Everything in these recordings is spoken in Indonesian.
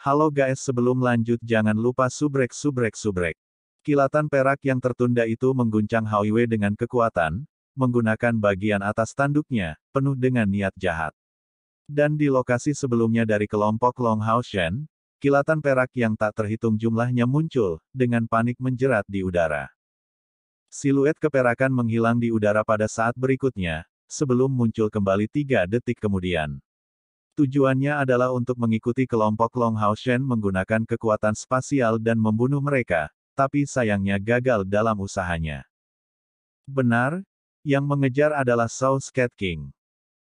Halo guys, sebelum lanjut jangan lupa subrek. Kilatan perak yang tertunda itu mengguncang Hauiwei dengan kekuatan, menggunakan bagian atas tanduknya, penuh dengan niat jahat. Dan di lokasi sebelumnya dari kelompok Long Hao Shen, kilatan perak yang tak terhitung jumlahnya muncul, dengan panik menjerat di udara. Siluet keperakan menghilang di udara pada saat berikutnya, sebelum muncul kembali 3 detik kemudian. Tujuannya adalah untuk mengikuti kelompok Long Hao Shen menggunakan kekuatan spasial dan membunuh mereka, tapi sayangnya gagal dalam usahanya. Benar, yang mengejar adalah South Cat King.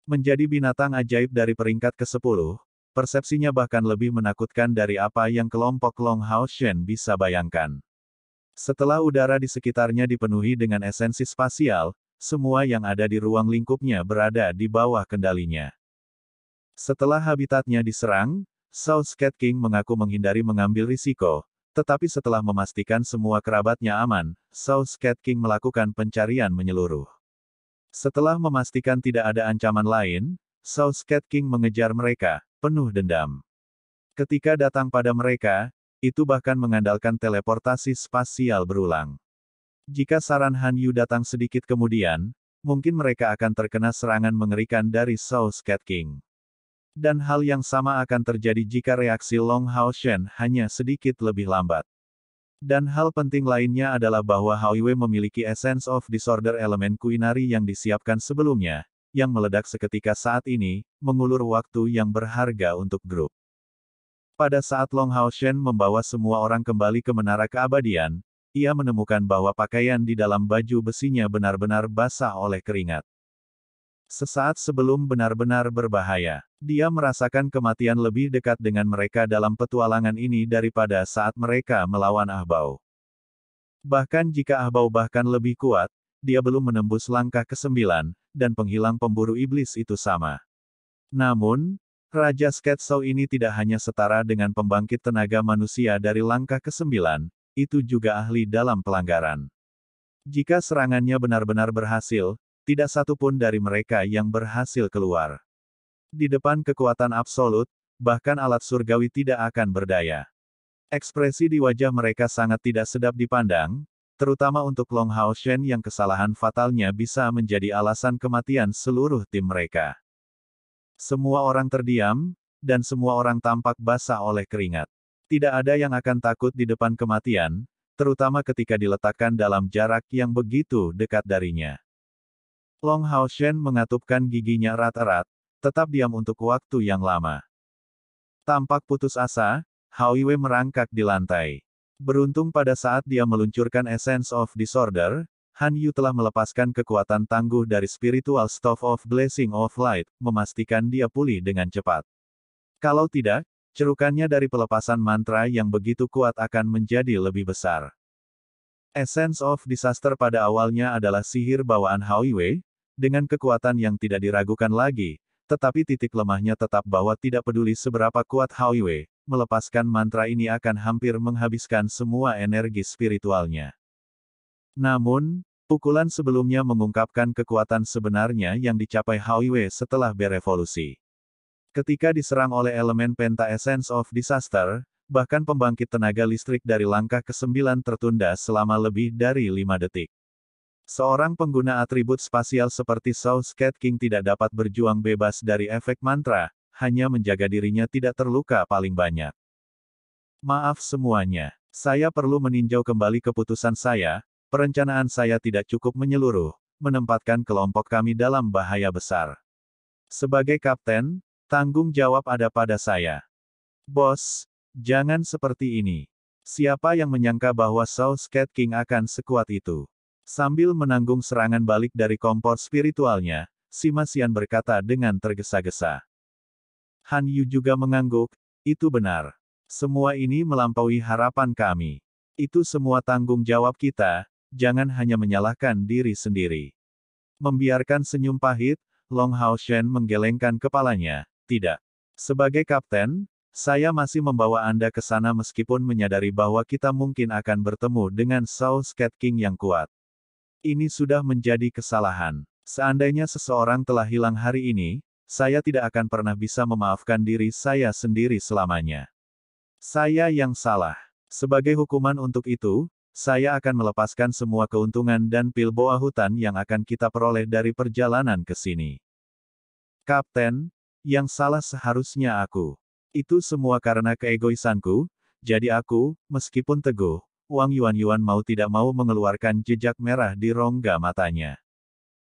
Menjadi binatang ajaib dari peringkat ke-10, persepsinya bahkan lebih menakutkan dari apa yang kelompok Long Hao Shen bisa bayangkan. Setelah udara di sekitarnya dipenuhi dengan esensi spasial, semua yang ada di ruang lingkupnya berada di bawah kendalinya. Setelah habitatnya diserang, South Cat King mengaku menghindari mengambil risiko, tetapi setelah memastikan semua kerabatnya aman, South Cat King melakukan pencarian menyeluruh. Setelah memastikan tidak ada ancaman lain, South Cat King mengejar mereka, penuh dendam. Ketika datang pada mereka, itu bahkan mengandalkan teleportasi spasial berulang. Jika saran Han Yu datang sedikit kemudian, mungkin mereka akan terkena serangan mengerikan dari South Cat King. Dan hal yang sama akan terjadi jika reaksi Long Hao Shen hanya sedikit lebih lambat. Dan hal penting lainnya adalah bahwa Hauiwei memiliki Essence of Disorder elemen kuinari yang disiapkan sebelumnya, yang meledak seketika saat ini, mengulur waktu yang berharga untuk grup. Pada saat Long Hao Shen membawa semua orang kembali ke Menara Keabadian, ia menemukan bahwa pakaian di dalam baju besinya benar-benar basah oleh keringat. Sesaat sebelum benar-benar berbahaya, dia merasakan kematian lebih dekat dengan mereka dalam petualangan ini daripada saat mereka melawan Ahbao. Bahkan jika Ahbao bahkan lebih kuat, dia belum menembus langkah ke-9, dan penghilang pemburu iblis itu sama. Namun, Raja Sketsau ini tidak hanya setara dengan pembangkit tenaga manusia dari langkah ke-9, itu juga ahli dalam pelanggaran. Jika serangannya benar-benar berhasil, tidak satu pun dari mereka yang berhasil keluar. Di depan kekuatan absolut, bahkan alat surgawi tidak akan berdaya. Ekspresi di wajah mereka sangat tidak sedap dipandang, terutama untuk Long Hao Shen yang kesalahan fatalnya bisa menjadi alasan kematian seluruh tim mereka. Semua orang terdiam, dan semua orang tampak basah oleh keringat. Tidak ada yang akan takut di depan kematian, terutama ketika diletakkan dalam jarak yang begitu dekat darinya. Long Hao Shen mengatupkan giginya erat-erat, tetap diam untuk waktu yang lama. Tampak putus asa, Hauiwei merangkak di lantai. Beruntung pada saat dia meluncurkan Essence of Disorder, Han Yu telah melepaskan kekuatan tangguh dari Spiritual Staff of Blessing of Light, memastikan dia pulih dengan cepat. Kalau tidak, cerukannya dari pelepasan mantra yang begitu kuat akan menjadi lebih besar. Essence of Disaster pada awalnya adalah sihir bawaan Hauiwei, dengan kekuatan yang tidak diragukan lagi, tetapi titik lemahnya tetap bahwa tidak peduli seberapa kuat Hauiwei, melepaskan mantra ini akan hampir menghabiskan semua energi spiritualnya. Namun, pukulan sebelumnya mengungkapkan kekuatan sebenarnya yang dicapai Hauiwei setelah berevolusi. Ketika diserang oleh elemen Penta Essence of Disaster, bahkan pembangkit tenaga listrik dari langkah ke-9 tertunda selama lebih dari 5 detik. Seorang pengguna atribut spasial seperti South Cat King tidak dapat berjuang bebas dari efek mantra, hanya menjaga dirinya tidak terluka paling banyak. Maaf semuanya, saya perlu meninjau kembali keputusan saya. Perencanaan saya tidak cukup menyeluruh, menempatkan kelompok kami dalam bahaya besar. Sebagai kapten, tanggung jawab ada pada saya. Bos, jangan seperti ini. Siapa yang menyangka bahwa South Cat King akan sekuat itu? Sambil menanggung serangan balik dari kompor spiritualnya, Sima Xian berkata dengan tergesa-gesa. Han Yu juga mengangguk, itu benar. Semua ini melampaui harapan kami. Itu semua tanggung jawab kita. Jangan hanya menyalahkan diri sendiri. Membiarkan senyum pahit, Long Hao Shen menggelengkan kepalanya. Tidak. Sebagai kapten, saya masih membawa Anda ke sana meskipun menyadari bahwa kita mungkin akan bertemu dengan South Cat King yang kuat. Ini sudah menjadi kesalahan. Seandainya seseorang telah hilang hari ini, saya tidak akan pernah bisa memaafkan diri saya sendiri selamanya. Saya yang salah. Sebagai hukuman untuk itu, saya akan melepaskan semua keuntungan dan pil boa hutan yang akan kita peroleh dari perjalanan ke sini. Kapten, yang salah seharusnya aku. Itu semua karena keegoisanku, jadi aku, meskipun teguh, Wang Yuan-Yuan mau tidak mau mengeluarkan jejak merah di rongga matanya.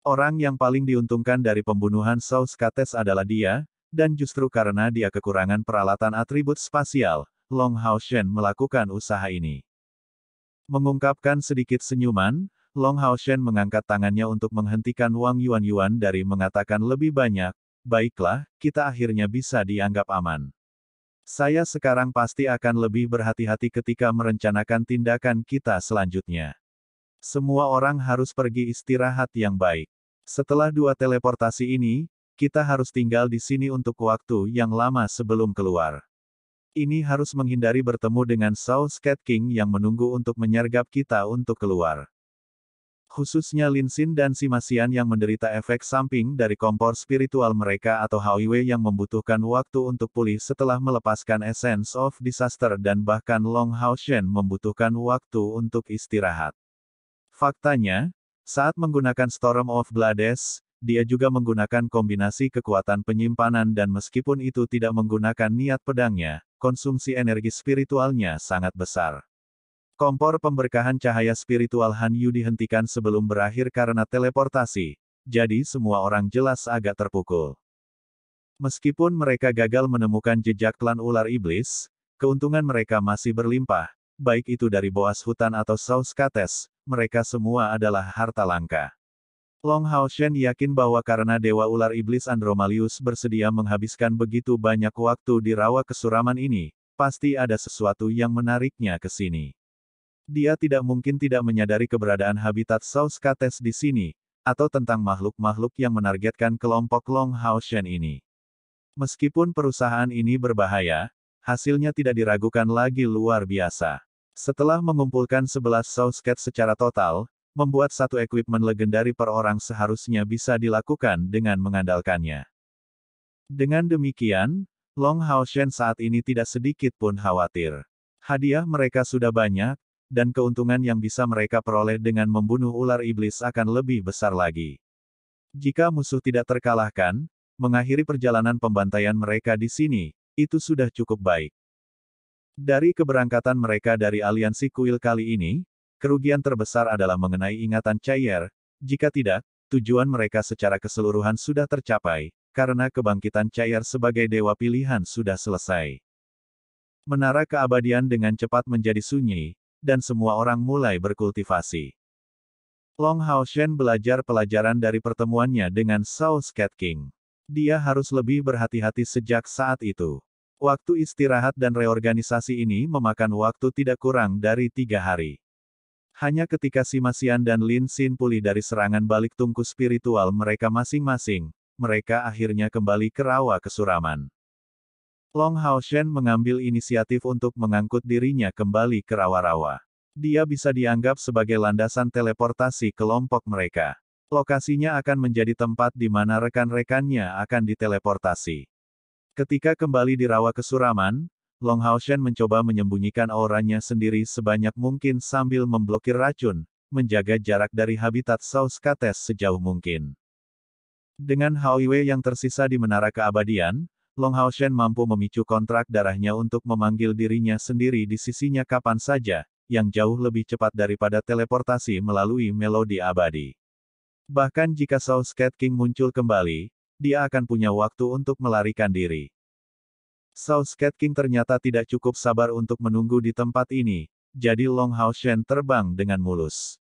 Orang yang paling diuntungkan dari pembunuhan Sauskates adalah dia, dan justru karena dia kekurangan peralatan atribut spasial, Long Hao Shen melakukan usaha ini. Mengungkapkan sedikit senyuman, Long Hao Shen mengangkat tangannya untuk menghentikan Wang Yuan-Yuan dari mengatakan lebih banyak, baiklah, kita akhirnya bisa dianggap aman. Saya sekarang pasti akan lebih berhati-hati ketika merencanakan tindakan kita selanjutnya. Semua orang harus pergi istirahat yang baik. Setelah 2 teleportasi ini, kita harus tinggal di sini untuk waktu yang lama sebelum keluar. Ini harus menghindari bertemu dengan South Cat King yang menunggu untuk menyergap kita untuk keluar. Khususnya Lin Xin dan Simasian yang menderita efek samping dari kompor spiritual mereka atau Hauiwei yang membutuhkan waktu untuk pulih setelah melepaskan Essence of Disaster dan bahkan Long Hao Shen membutuhkan waktu untuk istirahat. Faktanya, saat menggunakan Storm of Blades, dia juga menggunakan kombinasi kekuatan penyimpanan dan meskipun itu tidak menggunakan niat pedangnya, konsumsi energi spiritualnya sangat besar. Kompor pemberkahan cahaya spiritual Han Yu dihentikan sebelum berakhir karena teleportasi, jadi semua orang jelas agak terpukul. Meskipun mereka gagal menemukan jejak klan ular iblis, keuntungan mereka masih berlimpah, baik itu dari boas hutan atau Sauskates, mereka semua adalah harta langka. Long Hao Shen yakin bahwa karena Dewa Ular Iblis Andromalius bersedia menghabiskan begitu banyak waktu di rawa kesuraman ini, pasti ada sesuatu yang menariknya ke sini. Dia tidak mungkin tidak menyadari keberadaan habitat Sauskates di sini, atau tentang makhluk-makhluk yang menargetkan kelompok Long Hao Shen ini. Meskipun perusahaan ini berbahaya, hasilnya tidak diragukan lagi luar biasa. Setelah mengumpulkan 11 Sauskates secara total, membuat satu equipment legendari per orang seharusnya bisa dilakukan dengan mengandalkannya. Dengan demikian, Long Hao Shen saat ini tidak sedikit pun khawatir. Hadiah mereka sudah banyak, dan keuntungan yang bisa mereka peroleh dengan membunuh ular iblis akan lebih besar lagi. Jika musuh tidak terkalahkan, mengakhiri perjalanan pembantaian mereka di sini, itu sudah cukup baik. Dari keberangkatan mereka dari aliansi kuil kali ini, kerugian terbesar adalah mengenai ingatan Chaier, jika tidak, tujuan mereka secara keseluruhan sudah tercapai, karena kebangkitan Chaier sebagai dewa pilihan sudah selesai. Menara keabadian dengan cepat menjadi sunyi, dan semua orang mulai berkultivasi. Long Hao Shen belajar pelajaran dari pertemuannya dengan South Cat King. Dia harus lebih berhati-hati sejak saat itu. Waktu istirahat dan reorganisasi ini memakan waktu tidak kurang dari 3 hari. Hanya ketika Simasian dan Lin Xin pulih dari serangan balik tungku spiritual mereka masing-masing, mereka akhirnya kembali ke rawa kesuraman. Long Hao Shen mengambil inisiatif untuk mengangkut dirinya kembali ke rawa-rawa. Dia bisa dianggap sebagai landasan teleportasi kelompok mereka. Lokasinya akan menjadi tempat di mana rekan-rekannya akan diteleportasi. Ketika kembali di rawa kesuraman, Long Hao Shen mencoba menyembunyikan auranya sendiri sebanyak mungkin sambil memblokir racun, menjaga jarak dari habitat Sauskates sejauh mungkin. Dengan Hauiwei yang tersisa di menara keabadian, Long Hao Shen mampu memicu kontrak darahnya untuk memanggil dirinya sendiri di sisinya kapan saja, yang jauh lebih cepat daripada teleportasi melalui melodi abadi. Bahkan jika South Cat King muncul kembali, dia akan punya waktu untuk melarikan diri. South Cat King ternyata tidak cukup sabar untuk menunggu di tempat ini, jadi Long Hao Shen terbang dengan mulus.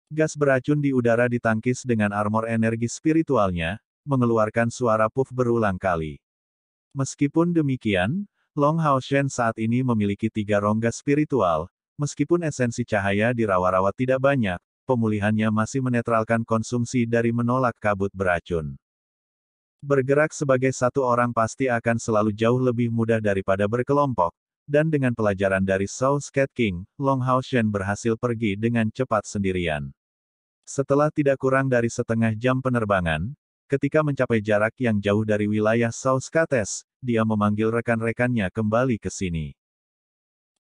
Gas beracun di udara ditangkis dengan armor energi spiritualnya, mengeluarkan suara puff berulang kali. Meskipun demikian, Long Hao Shen saat ini memiliki 3 rongga spiritual, meskipun esensi cahaya di rawa-rawa tidak banyak, pemulihannya masih menetralkan konsumsi dari menolak kabut beracun. Bergerak sebagai satu orang pasti akan selalu jauh lebih mudah daripada berkelompok, dan dengan pelajaran dari South Cat King, Long Hao Shen berhasil pergi dengan cepat sendirian. Setelah tidak kurang dari setengah jam penerbangan, ketika mencapai jarak yang jauh dari wilayah Sauskates, dia memanggil rekan-rekannya kembali ke sini.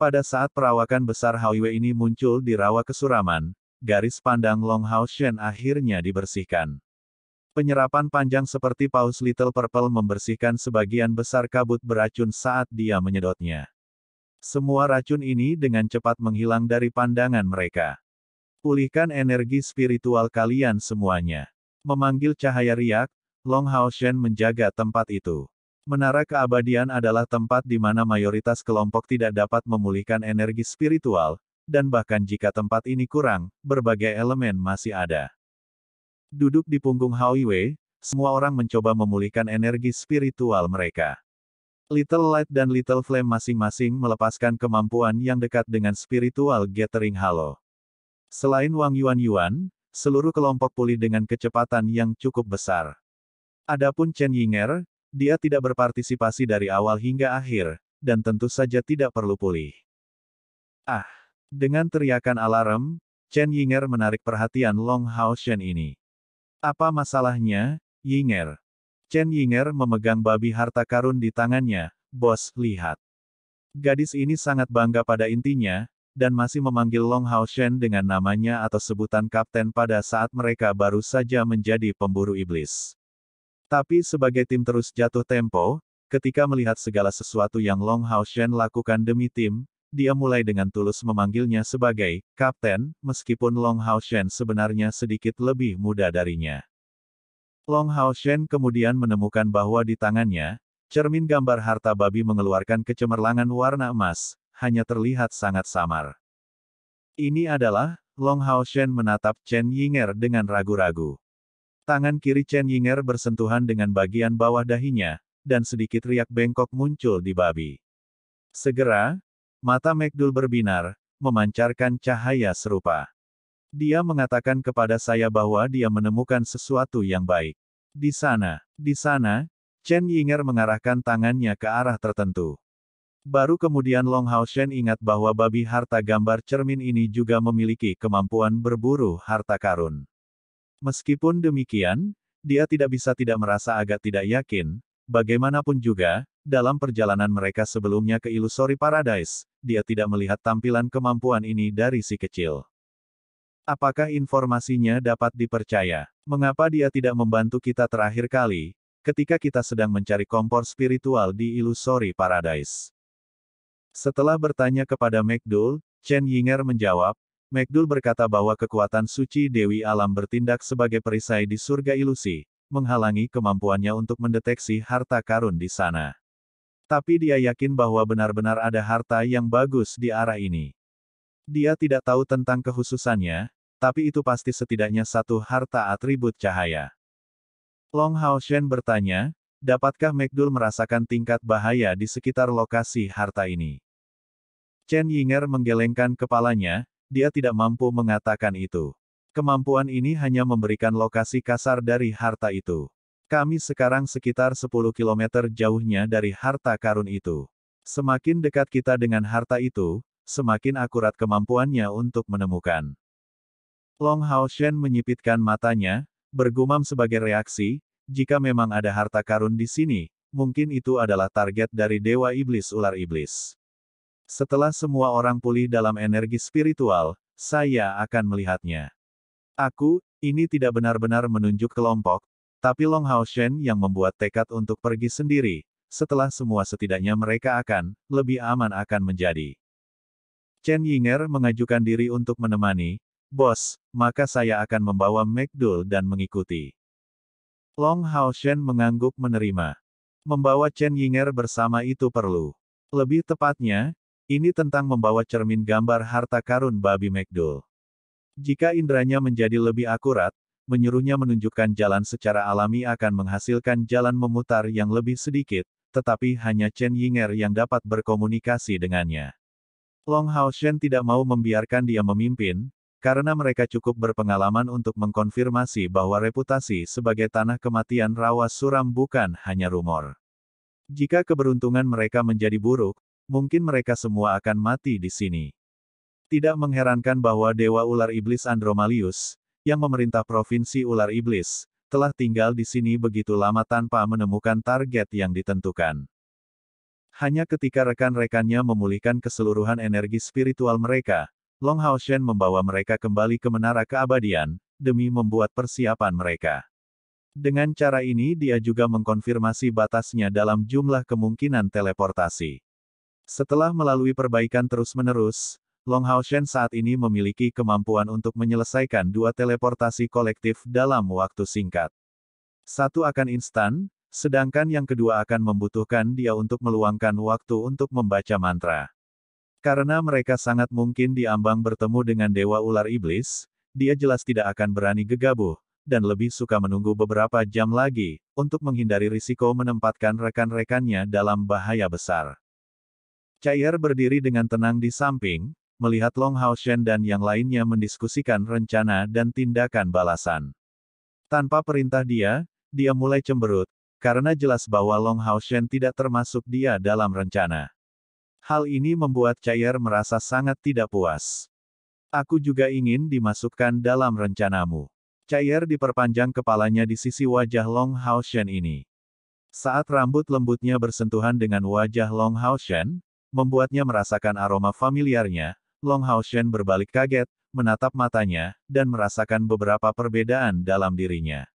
Pada saat perawakan besar Hauiwei ini muncul di rawa kesuraman, garis pandang Long Hao Shen akhirnya dibersihkan. Penyerapan panjang seperti paus Little Purple membersihkan sebagian besar kabut beracun saat dia menyedotnya. Semua racun ini dengan cepat menghilang dari pandangan mereka. Pulihkan energi spiritual kalian semuanya. Memanggil cahaya riak, Long Hao Shen menjaga tempat itu. Menara keabadian adalah tempat di mana mayoritas kelompok tidak dapat memulihkan energi spiritual, dan bahkan jika tempat ini kurang, berbagai elemen masih ada. Duduk di punggung Hauiwei, semua orang mencoba memulihkan energi spiritual mereka. Little Light dan Little Flame masing-masing melepaskan kemampuan yang dekat dengan spiritual gathering halo. Selain Wang Yuan, seluruh kelompok pulih dengan kecepatan yang cukup besar. Adapun Chen Yinger, dia tidak berpartisipasi dari awal hingga akhir, dan tentu saja tidak perlu pulih. Ah! Dengan teriakan alarm, Chen Yinger menarik perhatian Long Hao Shen ini. Apa masalahnya, Yinger? Chen Yinger memegang babi harta karun di tangannya. Bos, lihat. Gadis ini sangat bangga pada intinya, dan masih memanggil Long Hao Shen dengan namanya atau sebutan kapten pada saat mereka baru saja menjadi pemburu iblis. Tapi sebagai tim terus jatuh tempo, ketika melihat segala sesuatu yang Long Hao Shen lakukan demi tim, dia mulai dengan tulus memanggilnya sebagai kapten, meskipun Long Hao Shen sebenarnya sedikit lebih muda darinya. Long Hao Shen kemudian menemukan bahwa di tangannya, cermin gambar harta babi mengeluarkan kecemerlangan warna emas, hanya terlihat sangat samar. Ini adalah, Long Hao Shen menatap Chen Yinger dengan ragu-ragu. Tangan kiri Chen Yinger bersentuhan dengan bagian bawah dahinya, dan sedikit riak bengkok muncul di babi. Segera, mata McDoul berbinar, memancarkan cahaya serupa. Dia mengatakan kepada saya bahwa dia menemukan sesuatu yang baik. Di sana, Chen Yinger mengarahkan tangannya ke arah tertentu. Baru kemudian Long Hao Shen ingat bahwa babi harta gambar cermin ini juga memiliki kemampuan berburu harta karun. Meskipun demikian, dia tidak bisa tidak merasa agak tidak yakin. Bagaimanapun juga, dalam perjalanan mereka sebelumnya ke Illusory Paradise, dia tidak melihat tampilan kemampuan ini dari si kecil. Apakah informasinya dapat dipercaya? Mengapa dia tidak membantu kita terakhir kali, ketika kita sedang mencari kompor spiritual di Illusory Paradise? Setelah bertanya kepada McDoul, Chen Yinger menjawab, McDoul berkata bahwa kekuatan suci Dewi Alam bertindak sebagai perisai di surga ilusi, menghalangi kemampuannya untuk mendeteksi harta karun di sana. Tapi dia yakin bahwa benar-benar ada harta yang bagus di arah ini. Dia tidak tahu tentang kekhususannya, tapi itu pasti setidaknya satu harta atribut cahaya. Long Hao Shen bertanya, dapatkah McDoul merasakan tingkat bahaya di sekitar lokasi harta ini? Chen Yinger menggelengkan kepalanya, dia tidak mampu mengatakan itu. Kemampuan ini hanya memberikan lokasi kasar dari harta itu. Kami sekarang sekitar 10 km jauhnya dari harta karun itu. Semakin dekat kita dengan harta itu, semakin akurat kemampuannya untuk menemukan. Long Hao Shen menyipitkan matanya, bergumam sebagai reaksi, jika memang ada harta karun di sini, mungkin itu adalah target dari Dewa Iblis Ular Iblis. Setelah semua orang pulih dalam energi spiritual, saya akan melihatnya. Ini tidak benar-benar menunjuk kelompok, tapi Long Hao Shen yang membuat tekad untuk pergi sendiri, setelah semua setidaknya mereka lebih aman akan menjadi. Chen Yinger mengajukan diri untuk menemani, bos, maka saya akan membawa McDoul dan mengikuti. Long Hao Shen mengangguk menerima. Membawa Chen Yinger bersama itu perlu. Lebih tepatnya, ini tentang membawa cermin gambar harta karun babi McDoul. Jika indranya menjadi lebih akurat, menyuruhnya menunjukkan jalan secara alami akan menghasilkan jalan memutar yang lebih sedikit, tetapi hanya Chen Yinger yang dapat berkomunikasi dengannya. Long Hao Shen tidak mau membiarkan dia memimpin, karena mereka cukup berpengalaman untuk mengkonfirmasi bahwa reputasi sebagai tanah kematian rawa suram bukan hanya rumor. Jika keberuntungan mereka menjadi buruk, mungkin mereka semua akan mati di sini. Tidak mengherankan bahwa Dewa Ular Iblis Andromalius, yang memerintah Provinsi Ular Iblis, telah tinggal di sini begitu lama tanpa menemukan target yang ditentukan. Hanya ketika rekan-rekannya memulihkan keseluruhan energi spiritual mereka, Long Haoshen membawa mereka kembali ke menara keabadian, demi membuat persiapan mereka. Dengan cara ini dia juga mengkonfirmasi batasnya dalam jumlah kemungkinan teleportasi. Setelah melalui perbaikan terus-menerus, Long Haoshen saat ini memiliki kemampuan untuk menyelesaikan 2 teleportasi kolektif dalam waktu singkat. Satu akan instan, sedangkan yang kedua akan membutuhkan dia untuk meluangkan waktu untuk membaca mantra. Karena mereka sangat mungkin diambang bertemu dengan Dewa Ular Iblis, dia jelas tidak akan berani gegabah, dan lebih suka menunggu beberapa jam lagi, untuk menghindari risiko menempatkan rekan-rekannya dalam bahaya besar. Chai'er berdiri dengan tenang di samping, melihat Long Haoshen dan yang lainnya mendiskusikan rencana dan tindakan balasan. Tanpa perintah dia mulai cemberut, karena jelas bahwa Long Haoshen tidak termasuk dia dalam rencana. Hal ini membuat Chai'er merasa sangat tidak puas. Aku juga ingin dimasukkan dalam rencanamu. Chai'er diperpanjang kepalanya di sisi wajah Long Haoshen ini. Saat rambut lembutnya bersentuhan dengan wajah Long Haoshen, membuatnya merasakan aroma familiarnya, Long Haoshen berbalik kaget, menatap matanya, dan merasakan beberapa perbedaan dalam dirinya.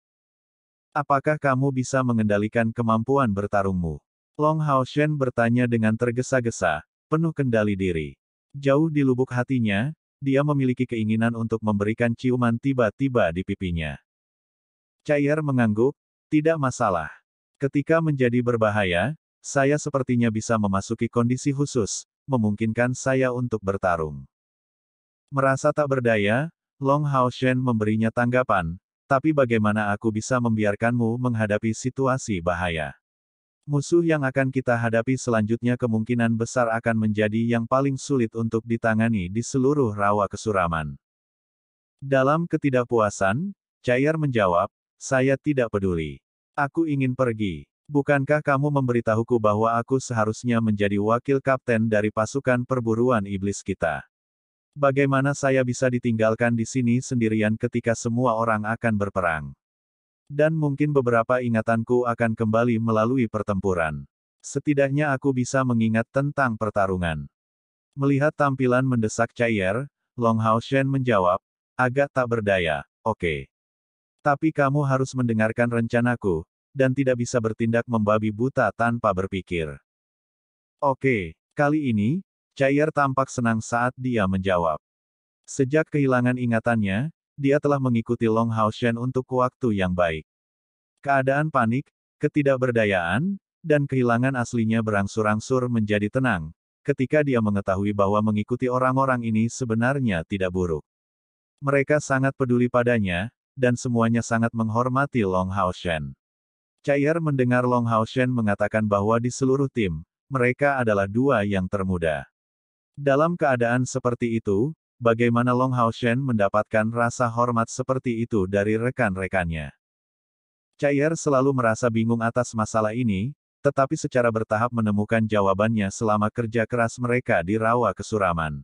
Apakah kamu bisa mengendalikan kemampuan bertarungmu? Long Haoshen bertanya dengan tergesa-gesa, penuh kendali diri. Jauh di lubuk hatinya, dia memiliki keinginan untuk memberikan ciuman tiba-tiba di pipinya. Chai'er mengangguk, tidak masalah. Ketika menjadi berbahaya, saya sepertinya bisa memasuki kondisi khusus, memungkinkan saya untuk bertarung. Merasa tak berdaya, Long Haoshen memberinya tanggapan, tapi bagaimana aku bisa membiarkanmu menghadapi situasi bahaya? Musuh yang akan kita hadapi selanjutnya kemungkinan besar akan menjadi yang paling sulit untuk ditangani di seluruh rawa kesuraman. Dalam ketidakpuasan, Chai'er menjawab, saya tidak peduli. Aku ingin pergi. Bukankah kamu memberitahuku bahwa aku seharusnya menjadi wakil kapten dari pasukan perburuan iblis kita? Bagaimana saya bisa ditinggalkan di sini sendirian ketika semua orang akan berperang? Dan mungkin beberapa ingatanku akan kembali melalui pertempuran. Setidaknya aku bisa mengingat tentang pertarungan. Melihat tampilan mendesak Chai'er, Long Haoshen menjawab, agak tak berdaya, oke. Tapi kamu harus mendengarkan rencanaku, dan tidak bisa bertindak membabi buta tanpa berpikir. Oke, kali ini, Chai'er tampak senang saat dia menjawab. Sejak kehilangan ingatannya, dia telah mengikuti Long Haoshen untuk waktu yang baik. Keadaan panik, ketidakberdayaan, dan kehilangan aslinya berangsur-angsur menjadi tenang, ketika dia mengetahui bahwa mengikuti orang-orang ini sebenarnya tidak buruk. Mereka sangat peduli padanya, dan semuanya sangat menghormati Long Haoshen. Chai'er mendengar Long Haoshen mengatakan bahwa di seluruh tim, mereka adalah 2 yang termuda. Dalam keadaan seperti itu, bagaimana Long Haoshen mendapatkan rasa hormat seperti itu dari rekan-rekannya? Chai'er selalu merasa bingung atas masalah ini, tetapi secara bertahap menemukan jawabannya selama kerja keras mereka di rawa kesuraman.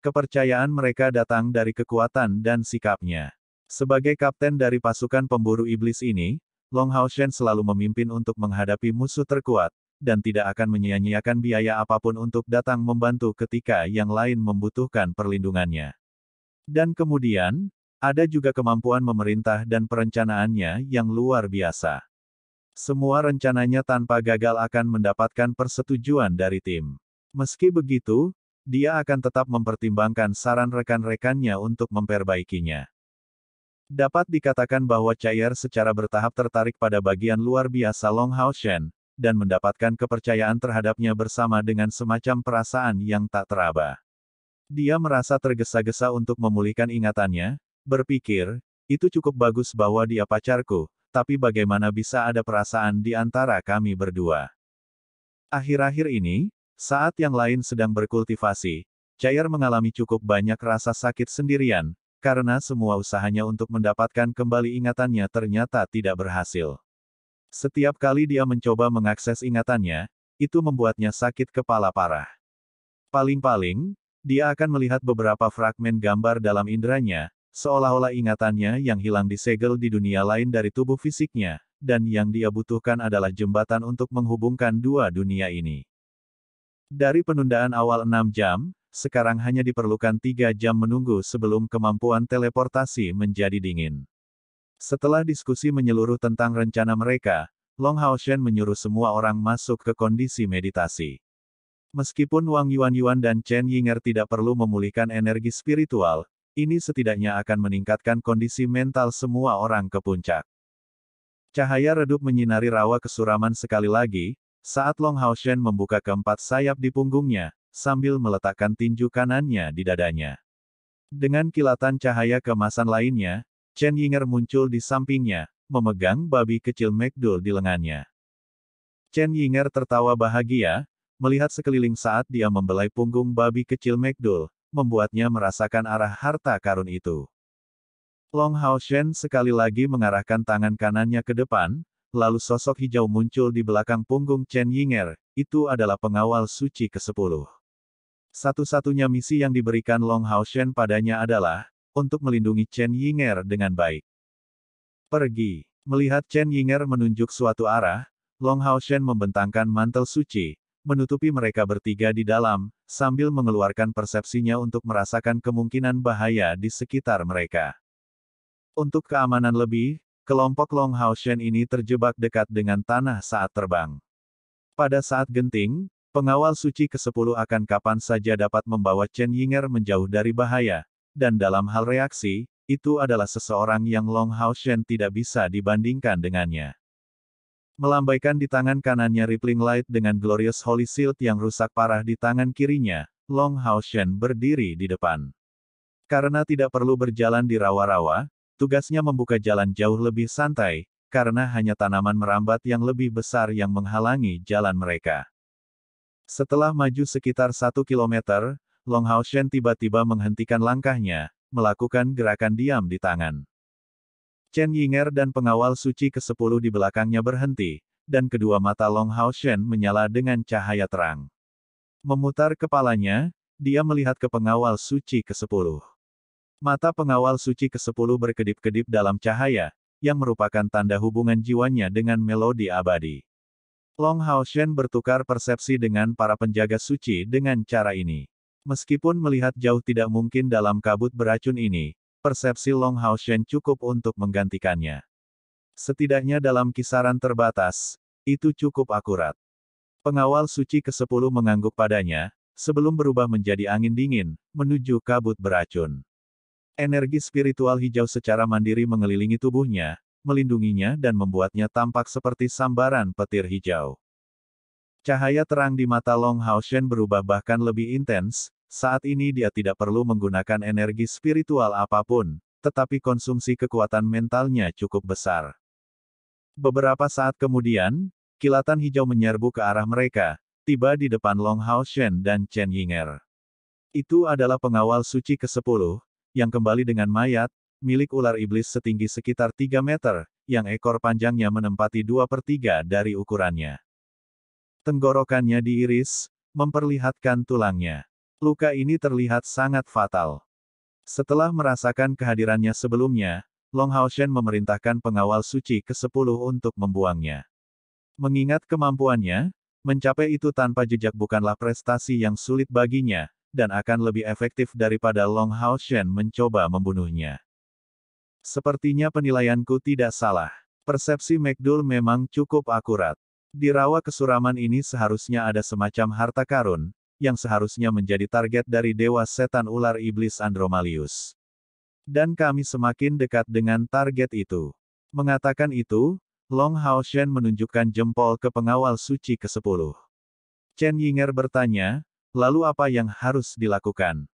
Kepercayaan mereka datang dari kekuatan dan sikapnya. Sebagai kapten dari pasukan pemburu iblis ini, Long Haoshen selalu memimpin untuk menghadapi musuh terkuat, dan tidak akan menyia-nyiakan biaya apapun untuk datang membantu ketika yang lain membutuhkan perlindungannya. Dan kemudian, ada juga kemampuan memerintah dan perencanaannya yang luar biasa. Semua rencananya tanpa gagal akan mendapatkan persetujuan dari tim. Meski begitu, dia akan tetap mempertimbangkan saran rekan-rekannya untuk memperbaikinya. Dapat dikatakan bahwa Chai'er secara bertahap tertarik pada bagian luar biasa Long Haoshen, dan mendapatkan kepercayaan terhadapnya bersama dengan semacam perasaan yang tak teraba. Dia merasa tergesa-gesa untuk memulihkan ingatannya, berpikir, itu cukup bagus bahwa dia pacarku, tapi bagaimana bisa ada perasaan di antara kami berdua? Akhir-akhir ini, saat yang lain sedang berkultivasi, Chai'er mengalami cukup banyak rasa sakit sendirian, karena semua usahanya untuk mendapatkan kembali ingatannya ternyata tidak berhasil. Setiap kali dia mencoba mengakses ingatannya, itu membuatnya sakit kepala parah. Paling-paling, dia akan melihat beberapa fragmen gambar dalam inderanya, seolah-olah ingatannya yang hilang disegel di dunia lain dari tubuh fisiknya, dan yang dia butuhkan adalah jembatan untuk menghubungkan dua dunia ini. Dari penundaan awal 6 jam, sekarang hanya diperlukan 3 jam menunggu sebelum kemampuan teleportasi menjadi dingin. Setelah diskusi menyeluruh tentang rencana mereka, Long Haoshen menyuruh semua orang masuk ke kondisi meditasi. Meskipun Wang Yuanyuan dan Chen Yinger tidak perlu memulihkan energi spiritual, ini setidaknya akan meningkatkan kondisi mental semua orang ke puncak. Cahaya redup menyinari rawa kesuraman sekali lagi, saat Long Haoshen membuka keempat sayap di punggungnya, sambil meletakkan tinju kanannya di dadanya. Dengan kilatan cahaya keemasan lainnya, Chen Yinger muncul di sampingnya, memegang babi kecil Megdul di lengannya. Chen Yinger tertawa bahagia, melihat sekeliling saat dia membelai punggung babi kecil Megdul, membuatnya merasakan arah harta karun itu. Long Haoshen sekali lagi mengarahkan tangan kanannya ke depan, lalu sosok hijau muncul di belakang punggung Chen Yinger, itu adalah pengawal suci ke-10. Satu-satunya misi yang diberikan Long Haoshen padanya adalah, untuk melindungi Chen Yinger dengan baik. Pergi. Melihat Chen Yinger menunjuk suatu arah, Long Haoshen membentangkan mantel suci, menutupi mereka bertiga di dalam, sambil mengeluarkan persepsinya untuk merasakan kemungkinan bahaya di sekitar mereka. Untuk keamanan lebih, kelompok Long Haoshen ini terjebak dekat dengan tanah saat terbang. Pada saat genting, pengawal suci ke-10 akan kapan saja dapat membawa Chen Yinger menjauh dari bahaya, dan dalam hal reaksi, itu adalah seseorang yang Long Haoshen tidak bisa dibandingkan dengannya. Melambaikan di tangan kanannya Rippling Light dengan Glorious Holy Shield yang rusak parah di tangan kirinya, Long Haoshen berdiri di depan. Karena tidak perlu berjalan di rawa-rawa, tugasnya membuka jalan jauh lebih santai, karena hanya tanaman merambat yang lebih besar yang menghalangi jalan mereka. Setelah maju sekitar 1 kilometer, Long Haoshen tiba-tiba menghentikan langkahnya, melakukan gerakan diam di tangan. Chen Yinger dan pengawal suci ke-10 di belakangnya berhenti, dan kedua mata Long Haoshen menyala dengan cahaya terang. Memutar kepalanya, dia melihat ke pengawal suci ke-10. Mata pengawal suci ke-10 berkedip-kedip dalam cahaya, yang merupakan tanda hubungan jiwanya dengan melodi abadi. Long Haoshen bertukar persepsi dengan para penjaga suci dengan cara ini. Meskipun melihat jauh tidak mungkin dalam kabut beracun ini, persepsi Long Haoshen cukup untuk menggantikannya. Setidaknya dalam kisaran terbatas, itu cukup akurat. Pengawal suci ke-10 mengangguk padanya, sebelum berubah menjadi angin dingin, menuju kabut beracun. Energi spiritual hijau secara mandiri mengelilingi tubuhnya, melindunginya dan membuatnya tampak seperti sambaran petir hijau. Cahaya terang di mata Long Haoshen berubah bahkan lebih intens. Saat ini dia tidak perlu menggunakan energi spiritual apapun, tetapi konsumsi kekuatan mentalnya cukup besar. Beberapa saat kemudian, kilatan hijau menyerbu ke arah mereka, tiba di depan Long Haoshen dan Chen Yinger. Itu adalah pengawal suci ke-10, yang kembali dengan mayat, milik ular iblis setinggi sekitar 3 meter, yang ekor panjangnya menempati 2/3 dari ukurannya. Tenggorokannya diiris, memperlihatkan tulangnya. Luka ini terlihat sangat fatal. Setelah merasakan kehadirannya sebelumnya, Long Haoshen memerintahkan pengawal suci ke-10 untuk membuangnya. Mengingat kemampuannya, mencapai itu tanpa jejak bukanlah prestasi yang sulit baginya, dan akan lebih efektif daripada Long Haoshen mencoba membunuhnya. Sepertinya penilaianku tidak salah. Persepsi Megdul memang cukup akurat. Di rawa kesuraman ini seharusnya ada semacam harta karun, yang seharusnya menjadi target dari Dewa Setan Ular Iblis Andromalius. Dan kami semakin dekat dengan target itu. Mengatakan itu, Long Haoshen menunjukkan jempol ke pengawal suci ke-10. Chen Yinger bertanya, lalu apa yang harus dilakukan?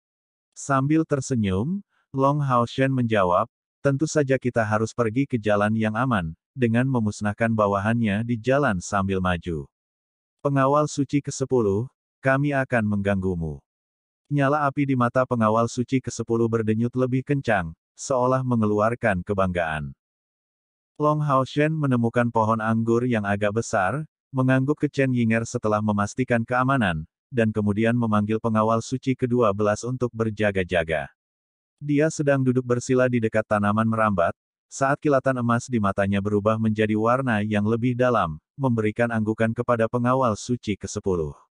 Sambil tersenyum, Long Haoshen menjawab, tentu saja kita harus pergi ke jalan yang aman, dengan memusnahkan bawahannya di jalan sambil maju. Pengawal suci ke-10, kami akan mengganggumu. Nyala api di mata pengawal suci ke-10 berdenyut lebih kencang, seolah mengeluarkan kebanggaan. Long Haoshen menemukan pohon anggur yang agak besar, mengangguk ke Chen Yinger setelah memastikan keamanan, dan kemudian memanggil pengawal suci ke-12 untuk berjaga-jaga. Dia sedang duduk bersila di dekat tanaman merambat, Saat kilatan emas di matanya berubah menjadi warna yang lebih dalam, memberikan anggukan kepada pengawal suci ke-10.